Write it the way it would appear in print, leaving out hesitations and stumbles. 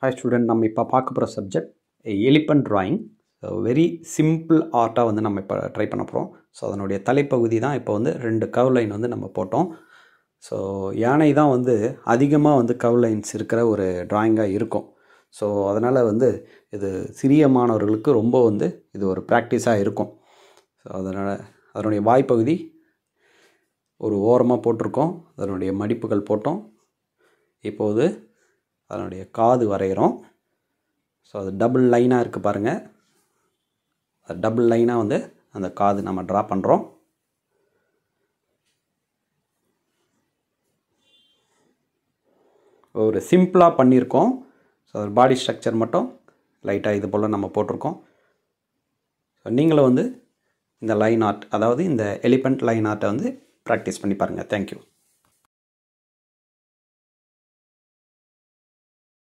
Hi student, நம்ம இப்போ பார்க்க போகிற subject elephant drawing. Very simple ஆர்ட்டாக வந்து நம்ம இப்போ ட்ரை பண்ண போகிறோம். ஸோ அதனுடைய தலைப்பகுதி தான் இப்போ வந்து 2 கர்வ் லைன் வந்து நம்ம போட்டோம். ஸோ யானை தான் வந்து அதிகமாக வந்து கர்வ் லைன்ஸ் இருக்கிற ஒரு ட்ராயிங்காக இருக்கும். ஸோ அதனால் வந்து இது சிறிய மாணவர்களுக்கு ரொம்ப வந்து இது ஒரு ப்ராக்டிஸாக இருக்கும். ஸோ அதனால் அதனுடைய வாய்ப்பகுதி ஒரு ஓரமாக போட்டிருக்கோம், அதனுடைய மடிப்புகள் போட்டோம். இப்போது அதனுடைய காது வரைகிறோம். ஸோ அது டபுள் லைனாக இருக்குது பாருங்கள். அது டபுள் லைனாக வந்து அந்த காது நம்ம ட்ரா பண்ணுறோம். ஒரு சிம்பிளாக பண்ணியிருக்கோம். ஸோ அது பாடி ஸ்ட்ரக்சர் மட்டும் லைட்டாக இது போல் நம்ம போட்டிருக்கோம். ஸோ நீங்களும் வந்து இந்த லைன் ஆர்ட், அதாவது இந்த எலிஃபண்ட் லைன் ஆர்ட்டை வந்து ப்ராக்டிஸ் பண்ணி பாருங்கள். தேங்க்யூ.